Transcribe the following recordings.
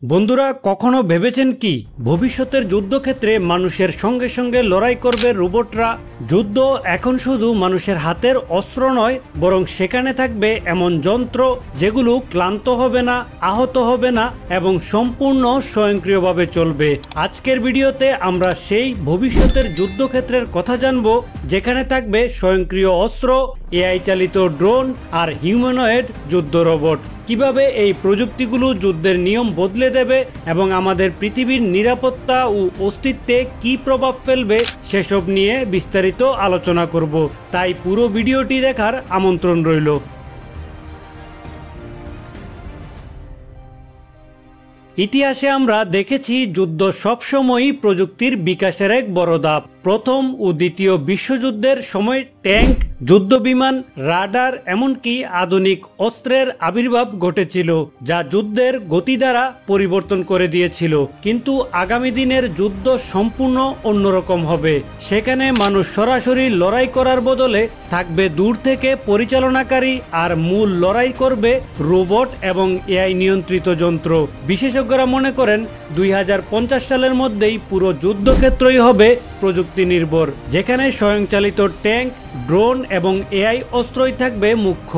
বন্ধুরা কখনো ভেবেছেন কি ভবিষ্যতের যুদ্ধক্ষেত্রে মানুষের সঙ্গে সঙ্গে লড়াই করবে রোবটরা? যুদ্ধ এখন শুধু মানুষের হাতের অস্ত্র নয়, বরং সেখানে থাকবে এমন যন্ত্র যেগুলো ক্লান্ত হবে না, আহত হবে না এবং সম্পূর্ণ স্বয়ংক্রিয়ভাবে চলবে। আজকের ভিডিওতে আমরা সেই ভবিষ্যতের যুদ্ধক্ষেত্রের কথা জানব, যেখানে থাকবে স্বয়ংক্রিয় অস্ত্র, এআই চালিত ড্রোন আর হিউম্যানয়েড যুদ্ধ রোবট। কিভাবে এই প্রযুক্তিগুলো যুদ্ধের নিয়ম বদলে দেবে এবং আমাদের পৃথিবীর নিরাপত্তা ও অস্তিত্বে কী প্রভাব ফেলবে সেসব নিয়ে বিস্তারিত আলোচনা করব। তাই পুরো ভিডিওটি দেখার আমন্ত্রণ রইল। ইতিহাসে আমরা দেখেছি যুদ্ধ সবসময়ই প্রযুক্তির বিকাশের এক বড় ধাপ। প্রথম ও দ্বিতীয় বিশ্বযুদ্ধের সময় ট্যাঙ্ক, যুদ্ধবিমান, রাডার এমনকি আধুনিক অস্ত্রের আবির্ভাব ঘটেছিল, যা যুদ্ধের গতিধারা পরিবর্তন করে দিয়েছিল। কিন্তু আগামী দিনের যুদ্ধ সম্পূর্ণ অন্যরকম হবে। সেখানে মানুষ সরাসরি লড়াই করার বদলে থাকবে দূর থেকে পরিচালনাকারী, আর মূল লড়াই করবে রোবট এবং এআই নিয়ন্ত্রিত যন্ত্র। বিশেষজ্ঞরা মনে করেন 2050 সালের মধ্যেই পুরো যুদ্ধক্ষেত্রই হবে প্রযুক্তি নির্ভর, যেখানে স্বয়ংচালিত ট্যাঙ্ক, ড্রোন এবং এআই অস্ত্রই থাকবে মুখ্য।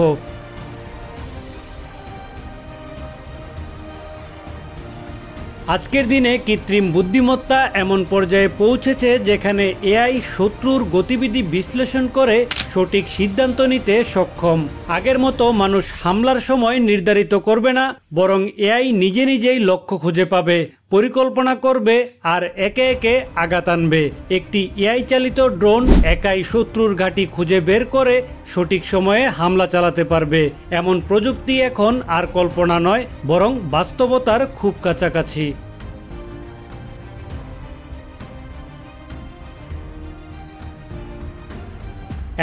আজকের দিনে কৃত্রিম বুদ্ধিমত্তা এমন পর্যায়ে পৌঁছেছে যেখানে এআই শত্রুর গতিবিধি বিশ্লেষণ করে সঠিক সিদ্ধান্ত নিতে সক্ষম। আগের মতো মানুষ হামলার সময় নির্ধারিত করবে না, বরং এআই নিজে নিজেই লক্ষ্য খুঁজে পাবে, পরিকল্পনা করবে আর একে একে আঘাত আনবে। একটি এআই চালিত ড্রোন একাই শত্রুর ঘাঁটি খুঁজে বের করে সঠিক সময়ে হামলা চালাতে পারবে। এমন প্রযুক্তি এখন আর কল্পনা নয়, বরং বাস্তবতার খুব কাছাকাছি।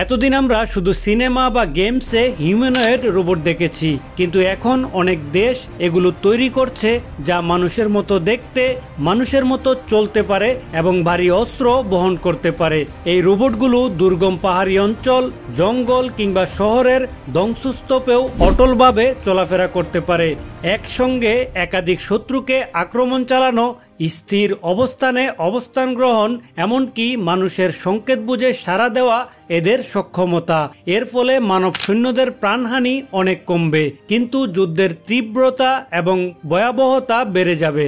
এতদিন আমরা শুধু সিনেমা বা গেমসে হিউম্যানয়েড রোবট দেখেছি, কিন্তু এখন অনেক দেশ এগুলো তৈরি করছে যা মানুষের মতো দেখতে, মানুষের মতো চলতে পারে এবং ভারী অস্ত্র বহন করতে পারে। এই রোবটগুলো দুর্গম পাহাড়ি অঞ্চল, জঙ্গল কিংবা শহরের ধ্বংসস্তূপেও অটলভাবে চলাফেরা করতে পারে। একসঙ্গে একাধিক শত্রুকে আক্রমণ চালানো, স্থির অবস্থানে অবস্থান গ্রহণ, এমনকি মানুষের সংকেত বুঝে সাড়া দেওয়া এদের সক্ষমতা। এর ফলে মানব সৈন্যদের প্রাণহানি অনেক কমবে, কিন্তু যুদ্ধের তীব্রতা এবং ভয়াবহতা বেড়ে যাবে।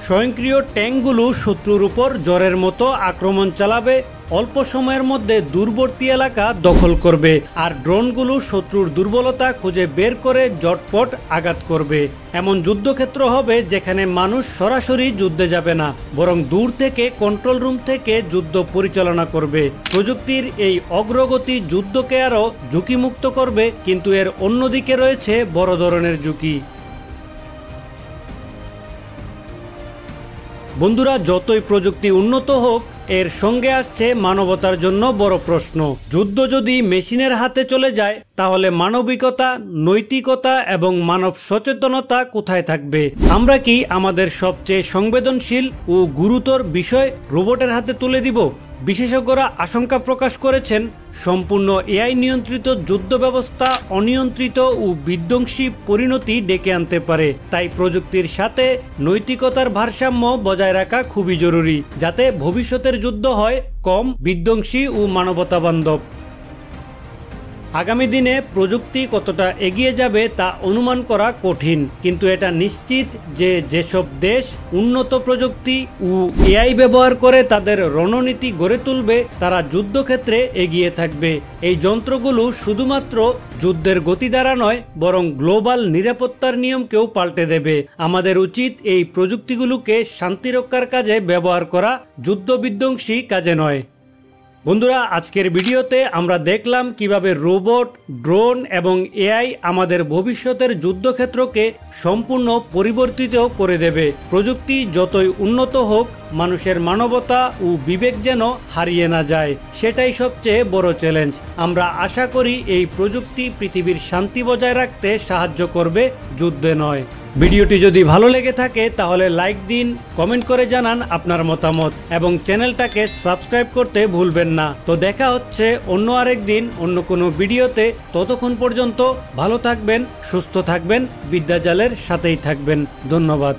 স্বয়ংক্রিয় ট্যাঙ্কগুলো শত্রুর উপর জ্বরের মতো আক্রমণ চালাবে, অল্প সময়ের মধ্যে দূরবর্তী এলাকা দখল করবে, আর ড্রোনগুলো শত্রুর দুর্বলতা খুঁজে বের করে জটপট আঘাত করবে। এমন যুদ্ধক্ষেত্র হবে যেখানে মানুষ সরাসরি যুদ্ধে যাবে না, বরং দূর থেকে কন্ট্রোল রুম থেকে যুদ্ধ পরিচালনা করবে। প্রযুক্তির এই অগ্রগতি যুদ্ধকে আরও ঝুঁকিমুক্ত করবে, কিন্তু এর অন্যদিকে রয়েছে বড় ধরনের ঝুঁকি। বন্ধুরা, যতই প্রযুক্তি উন্নত হোক, এর সঙ্গে আসছে মানবতার জন্য বড় প্রশ্ন। যুদ্ধ যদি মেশিনের হাতে চলে যায়, তাহলে মানবিকতা, নৈতিকতা এবং মানব সচেতনতা কোথায় থাকবে? আমরা কি আমাদের সবচেয়ে সংবেদনশীল ও গুরুতর বিষয় রোবটের হাতে তুলে দিব? বিশেষজ্ঞরা আশঙ্কা প্রকাশ করেছেন সম্পূর্ণ এআই নিয়ন্ত্রিত যুদ্ধ ব্যবস্থা অনিয়ন্ত্রিত ও বিধ্বংসী পরিণতি ডেকে আনতে পারে। তাই প্রযুক্তির সাথে নৈতিকতার ভারসাম্য বজায় রাখা খুবই জরুরি, যাতে ভবিষ্যতের যুদ্ধ হয় কম বিধ্বংসী ও মানবতা বান্ধব। আগামী দিনে প্রযুক্তি কতটা এগিয়ে যাবে তা অনুমান করা কঠিন, কিন্তু এটা নিশ্চিত যে যেসব দেশ উন্নত প্রযুক্তি ও এআই ব্যবহার করে তাদের রণনীতি গড়ে তুলবে, তারা যুদ্ধক্ষেত্রে এগিয়ে থাকবে। এই যন্ত্রগুলো শুধুমাত্র যুদ্ধের গতিধারা নয়, বরং গ্লোবাল নিরাপত্তার নিয়মকেও পাল্টে দেবে। আমাদের উচিত এই প্রযুক্তিগুলোকে শান্তিরক্ষার কাজে ব্যবহার করা, যুদ্ধ বিধ্বংসী কাজে নয়। বন্ধুরা, আজকের ভিডিওতে আমরা দেখলাম কিভাবে রোবট, ড্রোন এবং এআই আমাদের ভবিষ্যতের যুদ্ধক্ষেত্রকে সম্পূর্ণ পরিবর্তিত করে দেবে। প্রযুক্তি যতই উন্নত হোক, মানুষের মানবতা ও বিবেক যেন হারিয়ে না যায়, সেটাই সবচেয়ে বড় চ্যালেঞ্জ। আমরা আশা করি এই প্রযুক্তি পৃথিবীর শান্তি বজায় রাখতে সাহায্য করবে, যুদ্ধে নয়। ভিডিওটি যদি ভালো লেগে থাকে তাহলে লাইক দিন, কমেন্ট করে জানান আপনার মতামত এবং চ্যানেলটাকে সাবস্ক্রাইব করতে ভুলবেন না। তো দেখা হচ্ছে অন্য আরেক দিন অন্য কোনো ভিডিওতে। ততক্ষণ পর্যন্ত ভালো থাকবেন, সুস্থ থাকবেন, বিদ্যাজালের সাথেই থাকবেন। ধন্যবাদ।